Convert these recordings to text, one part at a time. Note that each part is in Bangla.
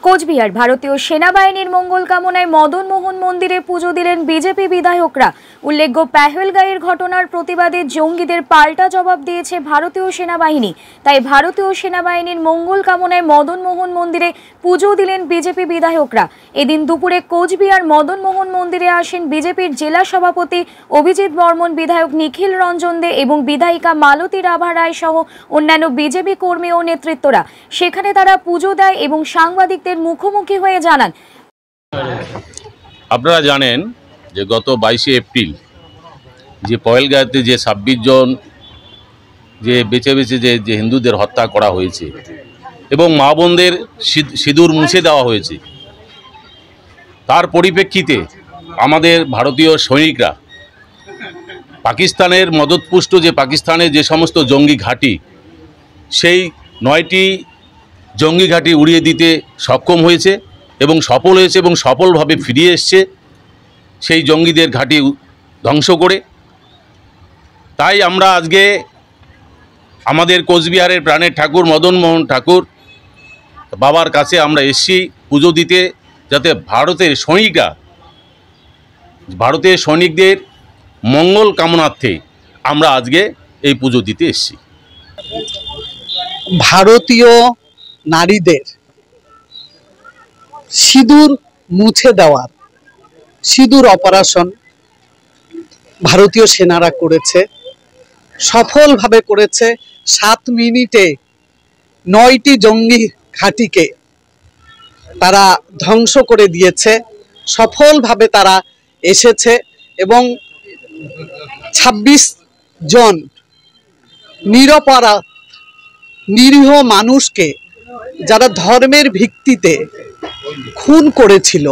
কোচবিহার ভারতীয় সেনাবাহিনীর মঙ্গল কামনায় মদন মোহন মন্দিরে পুজো দিলেন বিজেপি বিধায়করা। উল্লেখ্য, পেহেলগাঁওয়ের ঘটনার প্রতিবাদে জঙ্গিদের পাল্টা জবাব দিয়েছে ভারতীয় সেনাবাহিনী। তাই ভারতীয় সেনাবাহিনীর মঙ্গল কামনায় মদন মোহন মন্দিরে পুজো দিলেন বিজেপি বিধায়করা। এদিন দুপুরে কোচবিহার মদন মোহন মন্দিরে আসেন বিজেপির জেলা সভাপতি অভিজিৎ বর্মন, বিধায়ক নিখিল রঞ্জন দে এবং বিধায়িকা মালতী রাভা রায় সহ অন্যান্য বিজেপি কর্মী ও নেতৃত্বরা। সেখানে তারা পুজো দেয় এবং সাংবাদিকদের মুখোমুখি হয়ে জানান, আপনারা জানেন যে গত 22শে এপ্রিল যে পহেলগাঁওতে যে 26 জন যে বেছে বেছে যে হিন্দুদের হত্যা করা হয়েছে এবং মা বোনদের সিঁদুর মুছে দেওয়া হয়েছে, তার পরিপ্রেক্ষিতে আমাদের ভারতীয় সৈনিকরা পাকিস্তানের মদতপুষ্ট পাকিস্তানের যে সমস্ত জঙ্গি ঘাঁটি, সেই 9টি জঙ্গি ঘাঁটি উড়িয়ে দিতে সক্ষম হয়েছে এবং সফল হয়েছে এবং সফলভাবে ফিরিয়ে এসছে সেই জঙ্গিদের ঘাঁটি ধ্বংস করে। তাই আমরা আজকে আমাদের কোচবিহারের প্রাণের ঠাকুর মদন মোহন ঠাকুর বাবার কাছে আমরা এসেছি পুজো দিতে, যাতে ভারতের সৈনিকদের মঙ্গল কামনার্থে আমরা আজকে এই পুজো দিতে এসেছি। ভারতীয় নারীদের সিঁদুর মুছে দেওয়ার সিঁদুর অপারেশন ভারতীয় সেনারা করেছে, সফলভাবে করেছে। 7 মিনিটে 9টি জঙ্গি ঘাঁটিকে তারা ধ্বংস করে দিয়েছে। সফলভাবে তারা এসেছে এবং 26 জন নিরপরাধ নিরীহ মানুষকে যারা ধর্মের ভিত্তিতে খুন করেছিল,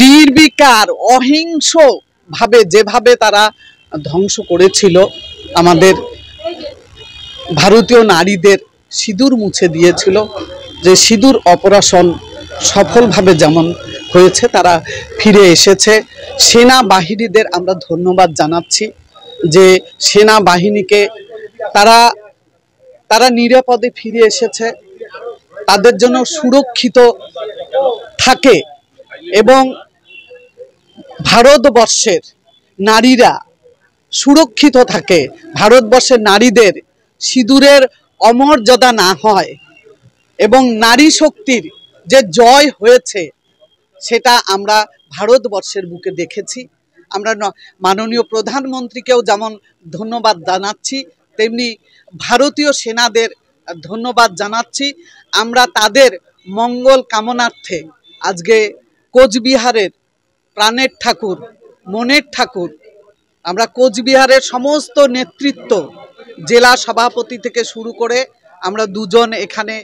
নির্বিকার অহিংস ভাবে যেভাবে তারা ধ্বংস করেছিল, আমাদের ভারতীয় নারীদের সিঁদুর মুছে দিয়েছিল। যে সিঁদুর অপারেশন সফলভাবে যেমন হয়েছে, তারা ফিরে এসেছে। সেনাবাহিনীদের আমরা ধন্যবাদ জানাচ্ছি যে সেনাবাহিনীকে তারা নিরাপদে ফিরে এসেছে, তাদের জন্য সুরক্ষিত থাকে এবং ভারতবর্ষের নারীরা সুরক্ষিত থাকে, ভারতবর্ষের নারীদের সিঁদুরের অমর্যাদা না হয় এবং নারী শক্তির যে জয় হয়েছে সেটা আমরা ভারতবর্ষের বুকে দেখেছি। আমরা মাননীয় প্রধানমন্ত্রীকেও যেমন ধন্যবাদ জানাচ্ছি, তেমনি ভারতীয় সেনাদের ধন্যবাদ জানাচ্ছি। আমরা তাদের মঙ্গল কামনার্থে আজকে কোচবিহারের প্রাণের ঠাকুর মনের ঠাকুর, আমরা কোচবিহারের সমস্ত নেতৃত্ব, জেলা সভাপতি থেকে শুরু করে আমরা 2 জন এখানে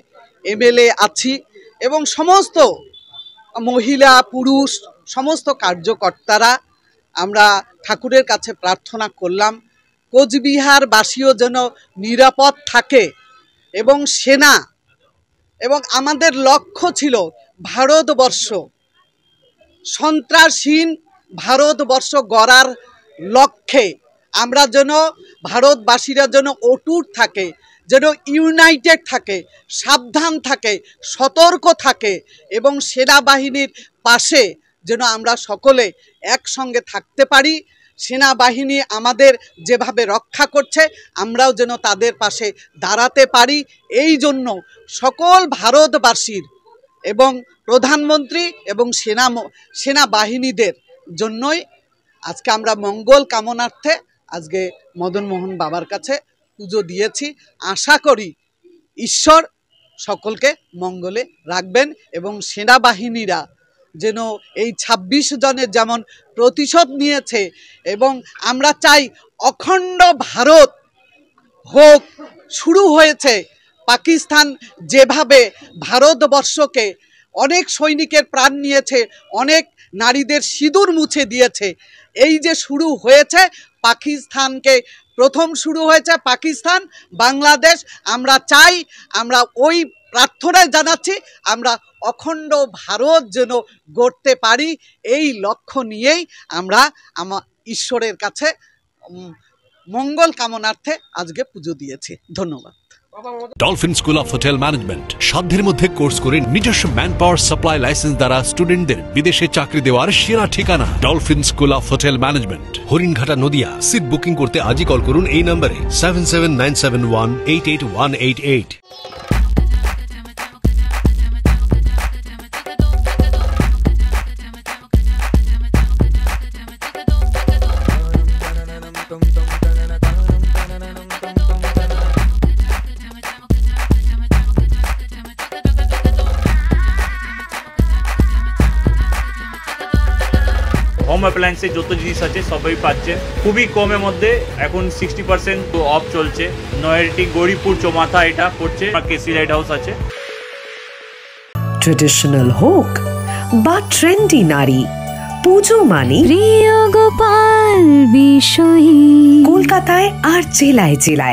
এমএলএ আছি এবং সমস্ত মহিলা পুরুষ সমস্ত কার্যকর্তারা আমরা ঠাকুরের কাছে প্রার্থনা করলাম কোচবিহারবাসীও যেন নিরাপদ থাকে এবং সেনা এবং আমাদের লক্ষ্য ছিল ভারতবর্ষ সন্ত্রাসহীন ভারতবর্ষ গড়ার লক্ষ্যে আমরা যেন ভারতবাসীরা যেন অটুট থাকে, যেন ইউনাইটেড থাকে, সাবধান থাকে, সতর্ক থাকে এবং সেনাবাহিনীর পাশে যেন আমরা সকলে একসঙ্গে থাকতে পারি। সেনাবাহিনী আমাদের যেভাবে রক্ষা করছে, আমরাও যেন তাদের পাশে দাঁড়াতে পারি। এই জন্য সকল ভারতবাসীর এবং প্রধানমন্ত্রী এবং সেনাবাহিনীদের জন্যই আজকে আমরা মঙ্গল কামনার্থে আজকে মদন মোহন বাবার কাছে পুজো দিয়েছি। আশা করি ঈশ্বর সকলকে মঙ্গলে রাখবেন এবং সেনাবাহিনীরা যেন এই 26 জনের যেমন প্রতিশোধ নিয়েছে এবং আমরা চাই অখণ্ড ভারত হোক। শুরু হয়েছে পাকিস্তান যেভাবে ভারতবর্ষকে অনেক সৈনিকের প্রাণ নিয়েছে, অনেক নারীদের সিঁদুর মুছে দিয়েছে, এই যে শুরু হয়েছে পাকিস্তানকে, প্রথম শুরু হয়েছে পাকিস্তান বাংলাদেশ, আমরা চাই, আমরা ওই প্রার্থনায় জানাচ্ছি আমরা অখণ্ড ভারত যেন গড়তে পারি। এই লক্ষ্য নিয়েই আমরা ঈশ্বরের কাছে মঙ্গল কামনার্থে আজকে পুজো দিয়েছি। ধন্যবাদ। Dolphin school of hotel management সাধ্যের মধ্যে কোর্স করে নিজস্ব ম্যান পাওয়ার সাপ্লাই লাইসেন্স দ্বারা স্টুডেন্টদের বিদেশে চাকরি দেওয়ার সেরা ঠিকানা Dolphin school of hotel management, Haringhata, Nadia. Seat booking করতে আজই কল করুন এই নম্বরে 7797188188। হোম অ্যাপ্লায়েন্সে যত জিনিস আছে সবই পাচ্ছেন খুবই কমের মধ্যে। এখন 60% অফ চলছে। নয়ারটি গৌরীপুর চৌমাথা এটা পড়ছে, কেসি লাইট হাউস আছে। ট্রেডিশনাল হোক বা ট্রেন্ডি নারী, পুজো মানে প্রিয় গোপাল বিষয়ী। কলকাতায় আর জেলায় জেলায়